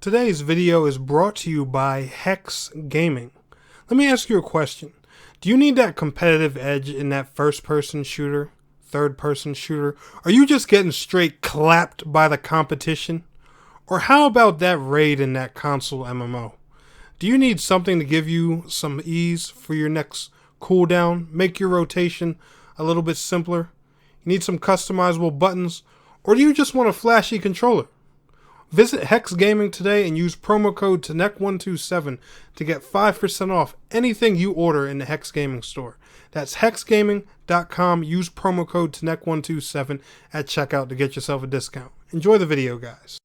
Today's video is brought to you by Hex Gaming. Let me ask you a question. Do you need that competitive edge in that first-person shooter, third-person shooter? Are you just getting straight clapped by the competition? Or how about that raid in that console MMO? Do you need something to give you some ease for your next cooldown, make your rotation a little bit simpler? You need some customizable buttons? Or do you just want a flashy controller? Visit Hex Gaming today and use promo code TNEC127 to get 5% off anything you order in the Hex Gaming store. That's hexgaming.com. Use promo code TNEC127 at checkout to get yourself a discount. Enjoy the video, guys.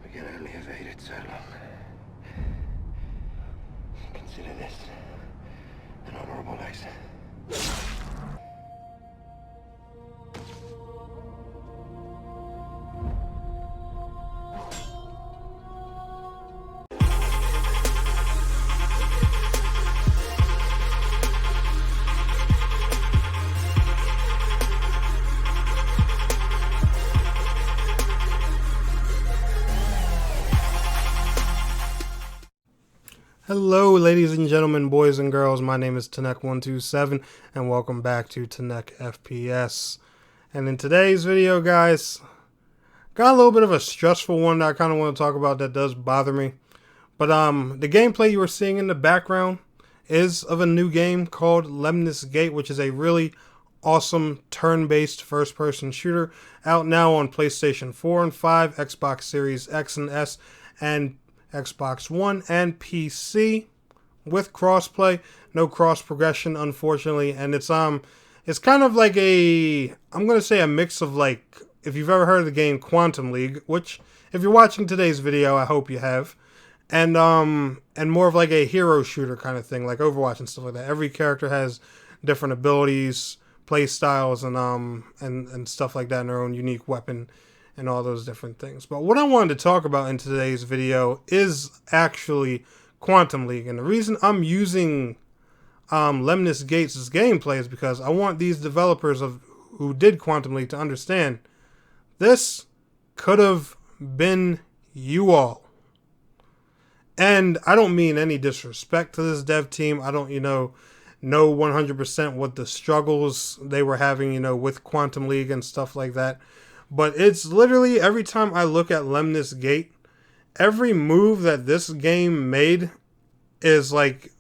We can only evade it so long. Consider this an honorable exit. Hello, ladies and gentlemen, boys and girls. My name is TNEC127, and welcome back to TNEC FPS. And in today's video, guys, got a little bit of a stressful one that I kind of want to talk about that does bother me. But the gameplay you are seeing in the background is of a new game called Lemnis Gate, which is a really awesome turn-based first-person shooter out now on PlayStation 4 and 5, Xbox Series X and S, and Xbox One and PC with crossplay. No cross progression, unfortunately, and it's kind of like I'm gonna say a mix of, like, if you've ever heard of the game Quantum League, which if you're watching today's video, I hope you have, and more of like a hero shooter kind of thing, like Overwatch and stuff like that. Every character has different abilities, play styles, and stuff like that, and their own unique weapon and all those different things. But what I wanted to talk about in today's video is actually Quantum League. And the reason I'm using Lemnis Gates' gameplay is because I want these developers who did Quantum League to understand this could have been you all. And I don't mean any disrespect to this dev team. I don't, know 100% what the struggles they were having, with Quantum League and stuff like that. But it's literally, every time I look at Lemnis Gate, every move that this game made is like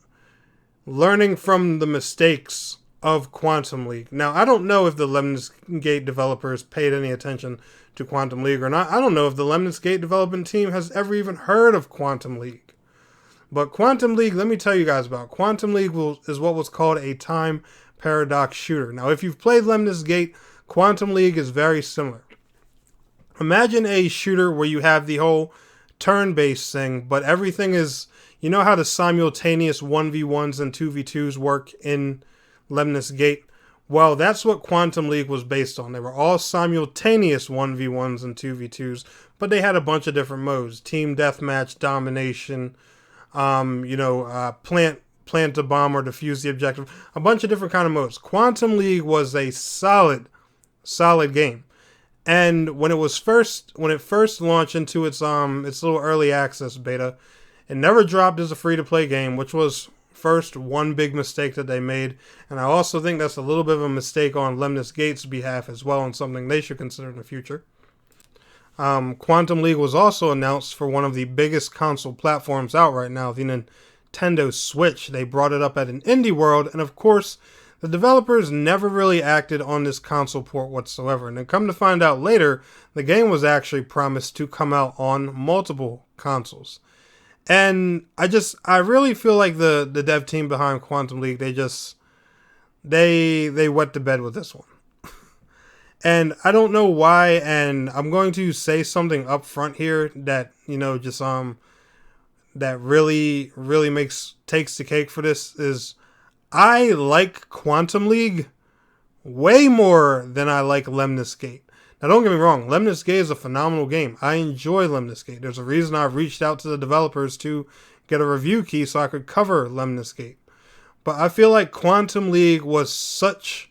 learning from the mistakes of Quantum League. Now, I don't know if the Lemnis Gate developers paid any attention to Quantum League or not. I don't know if the Lemnis Gate development team has ever even heard of Quantum League. But Quantum League, let me tell you guys about. Quantum League is what was called a time paradox shooter. Now, if you've played Lemnis Gate, Quantum League is very similar. Imagine a shooter where you have the whole turn-based thing, but everything is, you know how the simultaneous 1v1s and 2v2s work in Lemnis Gate? Well, that's what Quantum League was based on. They were all simultaneous 1v1s and 2v2s, but they had a bunch of different modes. Team deathmatch, domination, plant a bomb or defuse the objective. A bunch of different kind of modes. Quantum League was a solid game. And when it first launched into its little early access beta, it never dropped as a free-to-play game, which was first one big mistake that they made, and I also think that's a little bit of a mistake on Lemnis Gate's behalf as well, and something they should consider in the future. Quantum League was also announced for one of the biggest console platforms out right now, the Nintendo Switch. They brought it up at an indie world, and of course, the developers never really acted on this console port whatsoever. And then come to find out later, the game was actually promised to come out on multiple consoles. And I really feel like the dev team behind Quantum League, they wet the bed with this one. And I don't know why, and I'm going to say something up front here that, that really takes the cake for this is I like Quantum League way more than I like Lemnis Gate. Now don't get me wrong, Lemnis Gate is a phenomenal game. I enjoy Lemnis Gate. There's a reason I've reached out to the developers to get a review key so I could cover Lemnis Gate. But I feel like Quantum League was such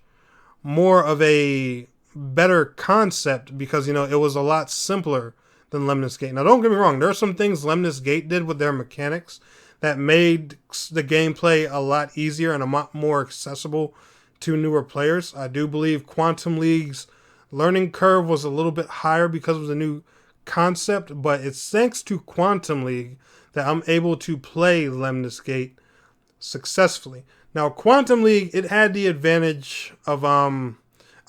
more of a better concept because, it was a lot simpler than Lemnis Gate. Now, don't get me wrong. There are some things Lemnis Gate did with their mechanics that made the gameplay a lot easier and a lot more accessible to newer players. I do believe Quantum League's learning curve was a little bit higher because of the new concept, but it's thanks to Quantum League that I'm able to play Lemnis Gate successfully. Now, Quantum League, it had the advantage of, I'm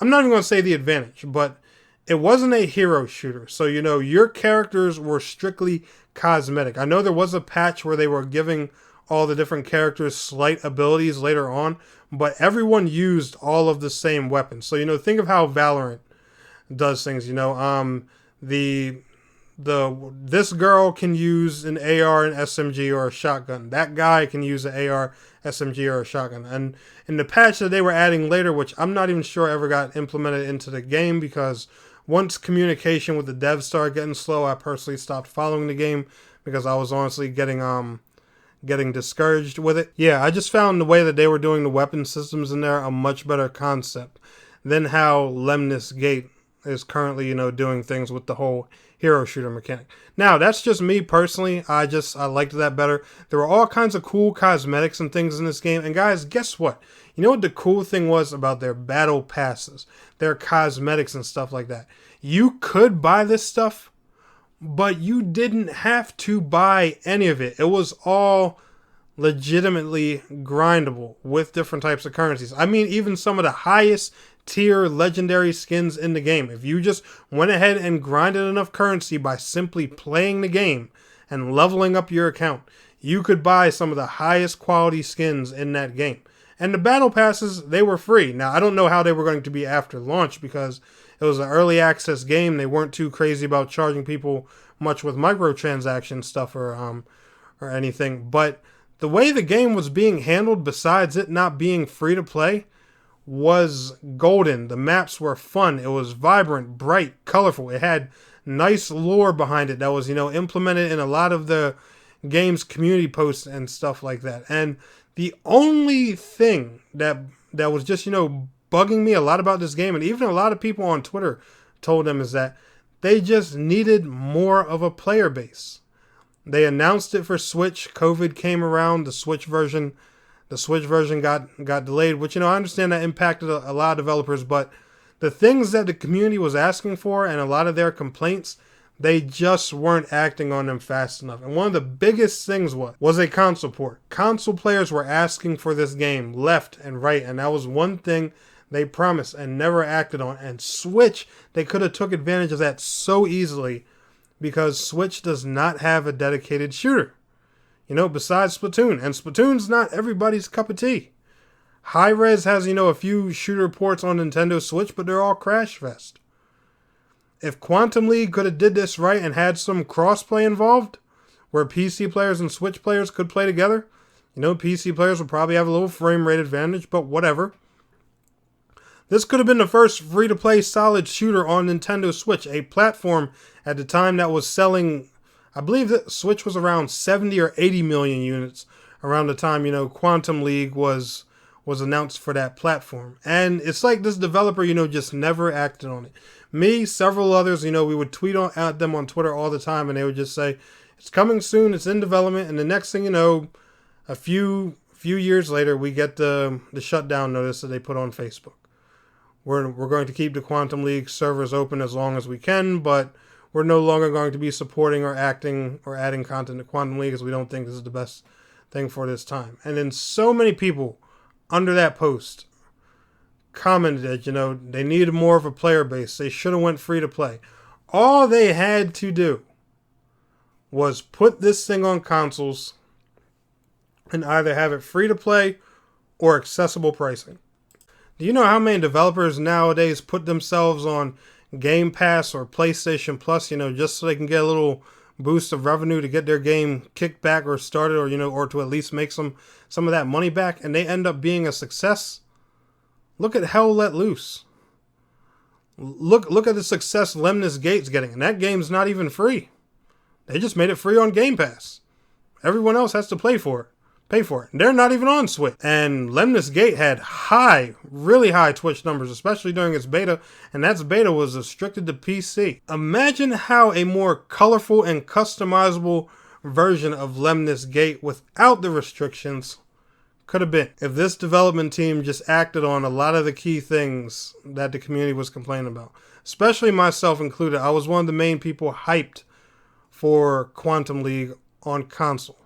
not even going to say the advantage, but it wasn't a hero shooter. So, your characters were strictly cosmetic. I know there was a patch where they were giving all the different characters slight abilities later on, but everyone used all of the same weapons. So, think of how Valorant does things. This girl can use an AR, an SMG, or a shotgun. That guy can use an AR, SMG, or a shotgun. And in the patch that they were adding later, which I'm not even sure ever got implemented into the game because once communication with the devs started getting slow, I personally stopped following the game because I was honestly getting discouraged with it. Yeah, I just found the way that they were doing the weapon systems in there a much better concept than how Lemnis Gate is currently, doing things with the whole hero shooter mechanic. Now, that's just me personally. I liked that better. There were all kinds of cool cosmetics and things in this game. And guys, guess what? You know what the cool thing was about their battle passes, their cosmetics and stuff like that? You could buy this stuff, but you didn't have to buy any of it. It was all legitimately grindable with different types of currencies. I mean, even some of the highest tier legendary skins in the game. If you just went ahead and grinded enough currency by simply playing the game and leveling up your account, you could buy some of the highest quality skins in that game. And the battle passes, they were free. Now, I don't know how they were going to be after launch because it was an early access game. They weren't too crazy about charging people much with microtransaction stuff or anything. But the way the game was being handled, besides it not being free to play, was golden. The maps were fun. It was vibrant, bright, colorful. It had nice lore behind it that was, implemented in a lot of the game's community posts and stuff like that. And the only thing that was just, bugging me a lot about this game, and even a lot of people on Twitter told them, is that they just needed more of a player base. They announced it for Switch. COVID came around. The Switch version got delayed, which, I understand that impacted a lot of developers, but the things that the community was asking for and a lot of their complaints, they just weren't acting on them fast enough. And one of the biggest things was a console port. Console players were asking for this game left and right, and that was one thing they promised and never acted on. And Switch, they could have took advantage of that so easily because Switch does not have a dedicated shooter. Besides Splatoon. And Splatoon's not everybody's cup of tea. Hi-Rez has, a few shooter ports on Nintendo Switch, but they're all crash fest. If Quantum League could have did this right and had some crossplay involved, where PC players and Switch players could play together, PC players would probably have a little frame rate advantage, but whatever. This could have been the first free-to-play solid shooter on Nintendo Switch, a platform at the time that was selling, I believe that Switch was around 70 or 80 million units around the time, Quantum League was announced for that platform. And it's like this developer, just never acted on it. Me, several others, we would tweet at them on Twitter all the time, and they would just say, it's coming soon, it's in development, and the next thing you know, a few few years later, we get the shutdown notice that they put on Facebook. We're going to keep the Quantum League servers open as long as we can, but we're no longer going to be supporting or adding content to Quantum League because we don't think this is the best thing for this time. And then so many people under that post commented that, you know, they needed more of a player base. They should have went free to play. All they had to do was put this thing on consoles and either have it free to play or accessible pricing. Do you know how many developers nowadays put themselves on Game Pass or PlayStation Plus, you know, just so they can get a little boost of revenue to get their game kicked back or started, or, you know, or to at least make some of that money back, and they end up being a success? Look at Hell Let Loose. Look at the success Lemnis Gate's getting, and that game's not even free. They just made it free on Game Pass. Everyone else has to pay for it. They're not even on Switch. And Lemnis Gate had really high Twitch numbers, especially during its beta, and that beta was restricted to PC. Imagine how a more colorful and customizable version of Lemnis Gate without the restrictions could have been if this development team just acted on a lot of the key things that the community was complaining about. Especially myself included. I was one of the main people hyped for Quantum League on console.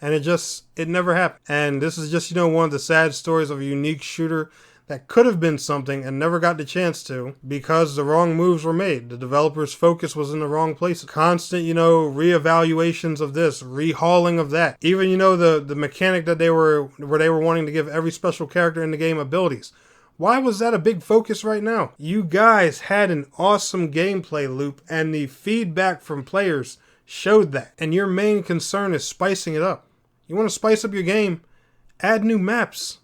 And it never happened. And this is just, you know, one of the sad stories of a unique shooter that could have been something and never got the chance to because the wrong moves were made. The developer's focus was in the wrong place. Constant, you know, reevaluations of this, rehauling of that. Even, you know, the mechanic that they were wanting to give every special character in the game abilities. Why was that a big focus right now? You guys had an awesome gameplay loop and the feedback from players showed that. And your main concern is spicing it up. You want to spice up your game? Add new maps.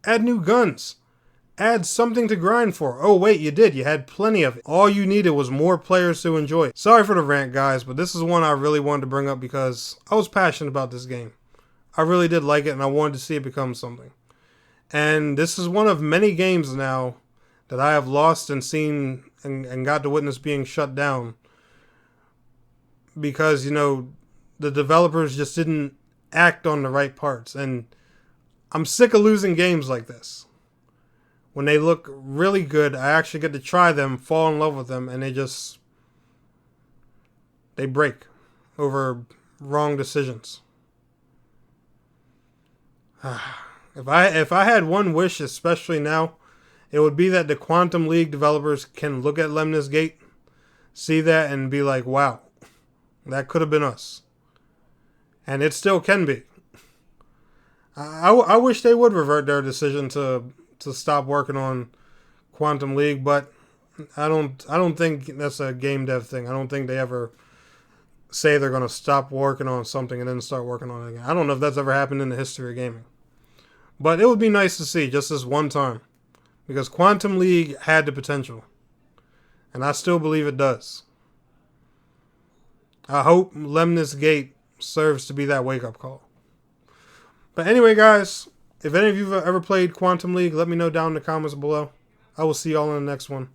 Add new guns. Add something to grind for. Oh wait, you did. You had plenty of it. All you needed was more players to enjoy it. Sorry for the rant, guys, but this is one I really wanted to bring up because I was passionate about this game. I really did like it and I wanted to see it become something. And this is one of many games now that I have lost and seen and got to witness being shut down. Because, you know, the developers just didn't act on the right parts. And I'm sick of losing games like this. When they look really good, I actually get to try them, fall in love with them, and they break over wrong decisions. If I had one wish, especially now, it would be that the Quantum League developers can look at Lemnis Gate, see that, and be like, wow, that could have been us. And it still can be. I wish they would revert their decision to stop working on Quantum League, but I don't think that's a game dev thing. I don't think they ever say they're going to stop working on something and then start working on it again. I don't know if that's ever happened in the history of gaming. But it would be nice to see just this one time. Because Quantum League had the potential. And I still believe it does. I hope Lemnis Gate serves to be that wake-up call. But anyway, guys, if any of you have ever played Quantum League, let me know down in the comments below. I will see y'all in the next one.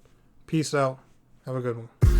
Peace out. Have a good one.